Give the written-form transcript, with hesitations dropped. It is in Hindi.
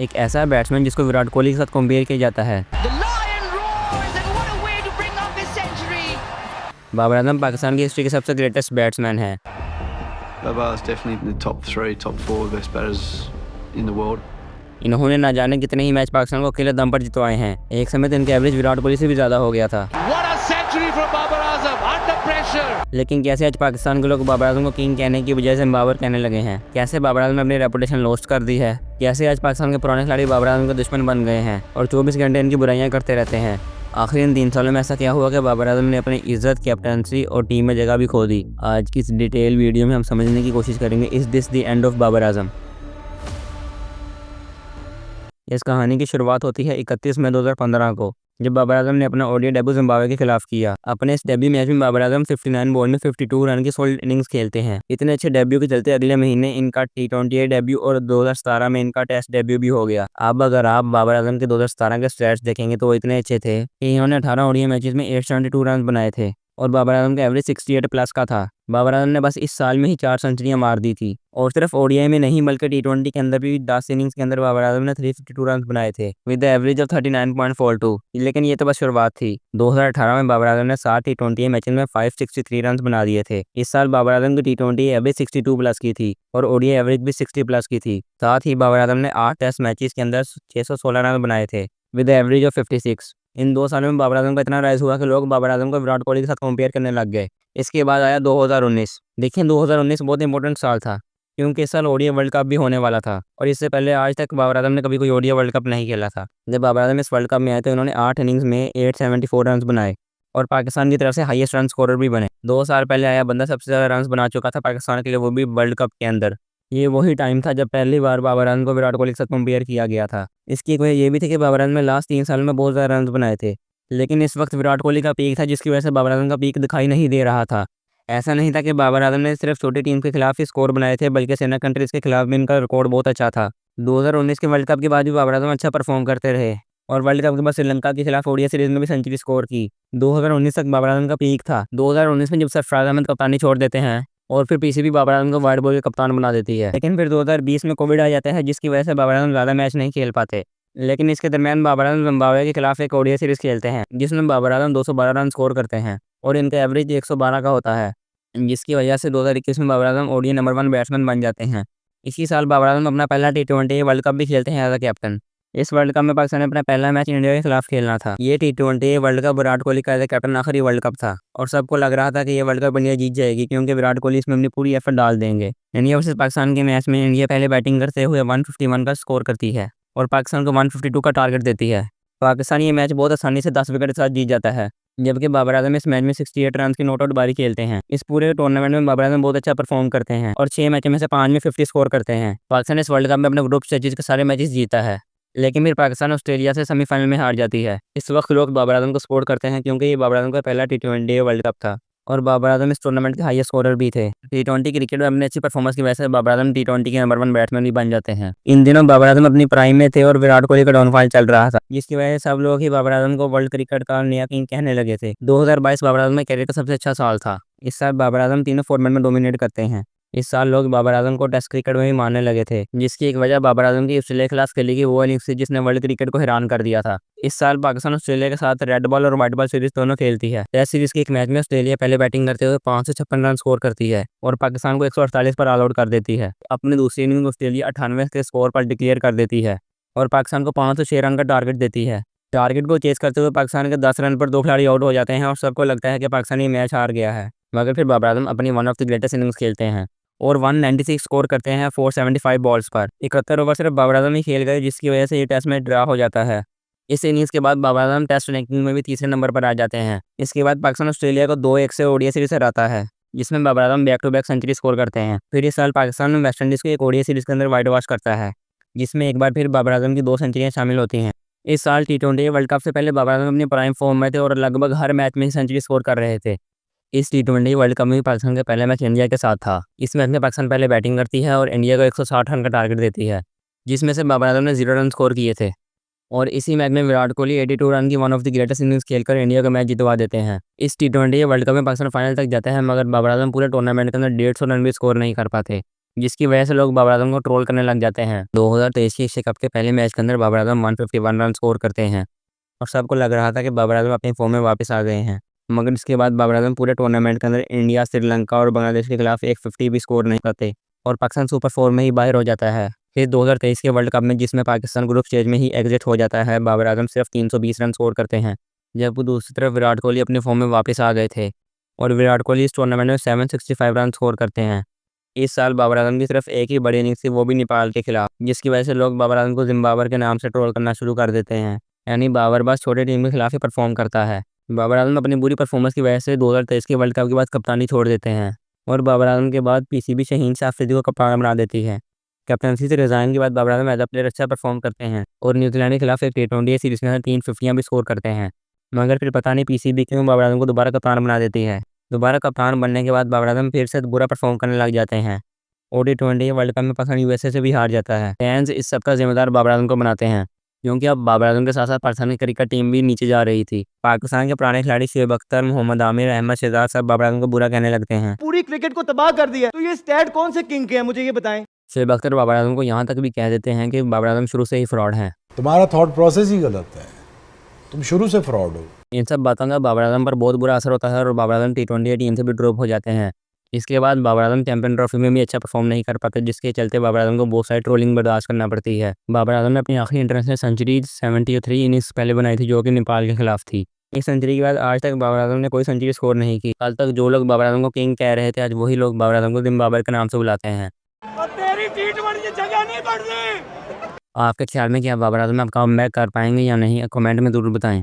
एक ऐसा बैट्समैन जिसको विराट कोहली के साथ कंपेयर किया जाता है। बाबर आजम पाकिस्तान की हिस्ट्री के सबसे ग्रेटेस्ट बैट्समैन है। Babar is definitely in the top 3, top 4 best batters in the world. इन्होंने ना जाने कितने ही मैच पाकिस्तान को अकेले दम पर जितवाए हैं। एक समय तो इनका एवरेज विराट कोहली से भी ज्यादा हो गया था। लेकिन कैसे आज पाकिस्तान के लोग बाबर आजम को किंग कहने की बजाय से बाबर कहने लगे हैं। कैसे बाबर आजम ने अपनी रेपुटेशन लॉस्ट कर दी है। कैसे आज पाकिस्तान के पुराने खिलाड़ी बाबर आजम के दुश्मन बन गए हैं और 24 घंटे इनकी बुराइयां करते रहते हैं। आखिर इन 3 सालों में ऐसा क्या हुआ कि बाबर आजम ने अपनी इज्जत, कैप्टनसी और टीम में जगह भी खो दी। आज की इस डिटेल वीडियो में हम समझने की कोशिश करेंगे is this the end of Babar Azam. इस कहानी की शुरुआत होती है 31 मई 2015 को, जब बाबर आजम ने अपना ओडीआई डेब्यू जिम्बाब्वे के खिलाफ किया। अपने इस डेब्यू मैच में बाबर आजम 59 बॉल में 52 रन की सोल्ड इनिंग्स खेलते हैं। इतने अच्छे डेब्यू के चलते अगले महीने इनका T20 डेब्यू और 2017 में इनका टेस्ट डेब्यू भी हो गया। अब अगर आप बाबर आजम के 2017 के स्टैट्स देखेंगे तो वो इतने अच्छे थे कि इन्होंने 18 ओडीआई मैचेस में 872 रन बनाए थे और बाबर आजम का एवरेज 68 प्लस का था। बाबर आजम ने बस इस साल में ही 4 सेंचुरियां मार दी थी और सिर्फ ओडीआई में नहीं बल्कि T20 के अंदर भी 10 इनिंग्स के अंदर बाबर आजम ने 352 रन बनाए थे विद द एवरेज ऑफ 39.42। लेकिन ये तो बस शुरुआत थी। 2018 में बाबर आजम ने 7 T20 मैचेस में 563 रन बना दिए थे। इस साल बाबर आजम की T20 एवरेज 62 प्लस की थी और ओडीआई एवरेज भी 60 प्लस की थी। साथ ही बाबर आजम ने 8 टेस्ट मैचेस के अंदर 616 रन बनाए थे विद द एवरेज ऑफ 56। इन 2 सालों में बाबर आजम का इतना राइज हुआ कि लोग बाबर आजम को विराट कोहली के साथ कंपेयर करने लग गए। इसके बाद आया 2019। देखिए 2019 बहुत इंपॉर्टेंट साल था क्योंकि इस साल ओडीआई वर्ल्ड कप भी होने वाला था और इससे पहले आज तक बाबर आजम ने कभी कोई ओडीआई वर्ल्ड कप नहीं खेला था। जब बाबर आजम इस वर्ल्ड कप में आए तो इन्होंने 8 इनिंग्स में 874 रन बनाए और पाकिस्तान की तरफ से हाईएस्ट रन स्कोरर भी बने। 2 साल पहले आया बंदा सबसे ज़्यादा रन बना चुका था पाकिस्तान के लिए, वो भी वर्ल्ड कप के अंदर। ये वही टाइम था जब पहली बार बाबर आजम को विराट कोहली के साथ कंपेयर किया गया था। इसकी एक वजह ये भी थी कि बाबर आजम ने लास्ट 3 साल में बहुत ज़्यादा रन बनाए थे, लेकिन इस वक्त विराट कोहली का पीक था जिसकी वजह से बाबर आजम का पीक दिखाई नहीं दे रहा था। ऐसा नहीं था कि बाबर आजम ने सिर्फ छोटी टीम के खिलाफ ही स्कोर बनाए थे, बल्कि सेना कंट्रीज़ के खिलाफ भी इनका रिकॉर्ड बहुत अच्छा था। 2019 के वर्ल्ड कप के बाद भी बाबर आजम अच्छा परफॉर्म करते रहे और वर्ल्ड कप के बाद श्रीलंका के खिलाफ ओडीआई सीरीज में भी सेंचुरी स्कोर की। 2019 तक बाबर आजम का पीक था। 2019 में जब सरफराज अहमद कप्तानी छोड़ देते हैं और फिर पीसीबी बाबर आजम को वाइट बॉल के कप्तान बना देती है। लेकिन फिर 2020 में कोविड आ जाता है जिसकी वजह से बाबर आजम ज़्यादा मैच नहीं खेल पाते। लेकिन इसके दरमियान बाबर आजम जिम्बाब्वे के खिलाफ एक ओडीआई सीरीज खेलते हैं जिसमें बाबर आजम 212 रन स्कोर करते हैं और इनका एवरेज 112 का होता है, जिसकी वजह से 2021 में Babar Azam ODI number 1 batsman बन जाते हैं। इसी साल बाबर आजम अपना पहला T20 वर्ल्ड कप भी खेलते हैं एज अ कैप्टन। इस वर्ल्ड कप में पाकिस्तान ने अपना पहला मैच इंडिया के खिलाफ खेलना था। ये T20 world cup Virat Kohli का एज अ कैप्टन आखिरी वर्ल्ड कप था और सबको लग रहा था कि ये वर्ल्ड कप इंडिया जीत जाएगी क्योंकि विराट कोहली इसमें अपनी पूरी एफर्ट डाल देंगे। इंडिया वर्सेस पाकिस्तान के मैच में इंडिया पहले बैटिंग करते हुए 151 का स्कोर करती है और पाकिस्तान को 152 का टारगेट देती है। पाकिस्तान ये मैच बहुत आसानी से 10 विकेट के साथ जीत जाता है, जबकि बाबर आजम इस मैच में 68 रन की नॉट आउट बारी खेलते हैं। इस पूरे टूर्नामेंट में बाबर आजम बहुत अच्छा परफॉर्म करते हैं और 6 मैचों में से 5 में 50 स्कोर करते हैं। पाकिस्तान इस वर्ल्ड कप में अपने ग्रुप स्टेजेस के सारे मैचेस जीता है, लेकिन फिर पाकिस्तान ऑस्ट्रेलिया से सेमीफाइनल में हार जाती है। इस वक्त लोग बाबर आजम को सपोर्ट करते हैं क्योंकि ये बाबर आजम का पहला T20 वर्ल्ड कप था और बाबर आजम इस टूर्नामेंट के हाईएस्ट स्कोरर भी थे। T20 क्रिकेट में अपनी अच्छी परफॉर्मेंस की वजह से बाबर आजम T20 के नंबर 1 बैट्समैन भी बन जाते हैं। इन दिनों बाबर आजम अपनी प्राइम में थे और विराट कोहली का डाउनफॉल चल रहा था, जिसकी वजह से सब लोग ही बाबर आजम को वर्ल्ड क्रिकेट का नया किंग कहने लगे थे। 2022 बाबर आजम के कैरियर का सबसे अच्छा साल था। इस साल बाबर आजम तीनों फॉर्मेट में डोमिनेट करते हैं। इस साल लोग बाबर आजम को टेस्ट क्रिकेट में भी मानने लगे थे, जिसकी एक वजह बाबर आजम की ऑस्ट्रेलिया के खिलाफ खेली गई वो इनिंग्स थी जिसने वर्ल्ड क्रिकेट को हैरान कर दिया था। इस साल पाकिस्तान ऑस्ट्रेलिया के साथ रेड बॉल और व्हाइट बॉल सीरीज दोनों खेलती है। टेस्ट सीरीज के एक मैच में ऑस्ट्रेलिया पहले बैटिंग करते हुए 556 रन स्कोर करती है और पाकिस्तान को 148 पर ऑल आउट कर देती है। अपनी दूसरी इनिंग ऑस्ट्रेलिया 98 के स्कोर पर डिक्लेयर कर देती है और पाकिस्तान को 506 रन का टारगेट देती है। टारगेट को चेस करते हुए पाकिस्तान के 10 रन पर 2 खिलाड़ी आउट हो जाते हैं और सबको लगता है कि पाकिस्तान ये मैच हार गया है, मगर फिर बाबर आजम अपनी one of the greatest innings खेलते हैं और 196 स्कोर करते हैं 475 बॉल्स पर। 71 ओवर सिर्फ बाबर आजम ही खेल गए, जिसकी वजह से ये टेस्ट मैच ड्रा हो जाता है। इस इनिंग्स के बाद बाबर आजम टेस्ट रैंकिंग में भी तीसरे नंबर पर आ जाते हैं। इसके बाद पाकिस्तान ऑस्ट्रेलिया को 2-1 से ओडीआई सीरीज हराता है, जिसमें Babar Azam back to back century score करते हैं। फिर इस साल पाकिस्तान में वेस्ट इंडीज़ को एक ओडीआई सीरीज के अंदर वाइट वॉश करता है, जिसमें एक बार फिर बाबर आजम की 2 सेंचुरियाँ शामिल होती हैं। इस साल T20 वर्ल्ड कप से पहले बाबर आजम अपनी प्राइम फॉर्म में थे और लगभग हर मैच में सेंचुरी स्कोर कर रहे थे। इस T20 वर्ल्ड कप में भी पाकिस्तान का पहला मैच इंडिया के साथ था। इस मैच में पाकिस्तान पहले बैटिंग करती है और इंडिया को 160 रन का टारगेट देती है, जिसमें से बाबर आजम ने 0 रन स्कोर किए थे और इसी मैच में विराट कोहली 82 रन की one of the greatest innings खेलकर इंडिया का मैच जितवा देते हैं। इस T20 वर्ल्ड कप में पाकिस्तान फाइनल तक जाता है, मगर बाबर आजम पूरे टूर्नामेंट के अंदर 150 रन भी स्कोर नहीं कर पाते। जिसकी वजह से लोग बाबर आजम को ट्रोल करने लग जाते हैं। 2023 के एशिया कप के पहले मैच के अंदर बाबर आजम 151 रन स्कोर करते हैं और सबको लग रहा था कि बाबर आजम अपनी फॉर्म में वापस आ गए हैं, मगर इसके बाद बाबर आजम पूरे टूर्नामेंट के अंदर इंडिया, श्रीलंका और बांग्लादेश के खिलाफ एक 50 भी स्कोर नहीं करते और पाकिस्तान सुपर 4 में ही बाहर हो जाता है। फिर 2023 के वर्ल्ड कप में, जिसमें पाकिस्तान ग्रुप स्टेज में ही एग्जिट हो जाता है, बाबर आजम सिर्फ 320 रन स्कोर करते हैं, जबकि दूसरी तरफ विराट कोहली अपने फॉर्म में वापस आ गए थे और विराट कोहली इस टूर्नामेंट में 765 रन स्कोर करते हैं। इस साल बाबर आजम की सिर्फ एक ही बड़ी इनिंग्स थी, वो भी नेपाल के खिलाफ, जिसकी वजह से लोग बाबर आजम को जिम्बाब्वे के नाम से ट्रोल करना शुरू कर देते हैं। यानी बाबर बस छोटे टीम के खिलाफ ही परफॉर्म करता है। बाबर आजम अपनी बुरी परफॉर्मेंस की वजह से 2023 के वर्ल्ड कप के बाद कप्तानी छोड़ देते हैं और बाबर आजम के बाद पीसीबी शहीन शाह अफरीदी को कप्तान बना देती है। कैप्टनसी से रिजाइन के बाद Babar Azam as a player अच्छा परफॉर्म करते हैं और न्यूजीलैंड के खिलाफ एक T20 सीरीज में 3 50 भी स्कोर करते हैं, मगर फिर पता नहीं पीसीबी क्यों बाबर आजम को दोबारा कप्तान बना देती है। दोबारा कप्तान बनने के बाद बाबर आजम फिर से बुरा परफॉर्म करने लग जाते हैं। T20 वर्ल्ड कप में पाकिस्तान यूएसए से भी हार जाता है। फैंस इस सब का जिम्मेदार बाबर आजम को बनाते हैं, क्योंकि अब बाबर आजम के साथ साथ पाकिस्तान की क्रिकेट टीम भी नीचे जा रही थी। पाकिस्तान के पुराने खिलाड़ी शुएब अख्तर, मोहम्मद आमिर, अहमद शहजाद सब बाबर आजम को बुरा कहने लगते हैं। पूरी क्रिकेट को तबाह कर दिया, तो ये स्टैट कौन से किंग के हैं, मुझे ये बताएं। शुएब अख्तर बाबर आजम को यहाँ तक भी कह देते हैं कि बाबर आजम शुरू से ही फ्रॉड हैं। तुम्हारा थॉट प्रोसेस ही गलत है, तुम शुरू से फ्रॉड हो। इन सब बातों का बाबर आजम पर बहुत बुरा असर होता है और बाबर आजम T20 टीम से भी ड्रॉप हो जाते हैं। इसके बाद बाबर आजम चैंपियन ट्रॉफी में भी अच्छा परफॉर्म नहीं कर पाते, जिसके चलते बाबर आजम को बहुत सारी ट्रोलिंग बर्दाश्त करना पड़ती है। बाबर आजम ने अपनी आखिरी इंटरनेशनल सेंचुरी 73 इनिंग्स पहले बनाई थी, जो कि नेपाल के खिलाफ थी। इस सेंचुरी के बाद आज तक बाबर आजम ने कोई सेंचुरी स्कोर नहीं की। कल तक जो लोग बाबर आजम को किंग कह रहे थे, आज वही लोग बाबर आजम को जिम्बाब्वे के नाम से बुलाते हैं। तेरी T20 जगह नहीं बढ़ रही। आपके ख्याल में क्या बाबर आजम अब कम बैक कर पाएंगे या नहीं, कमेंट में ज़रूर बताएं।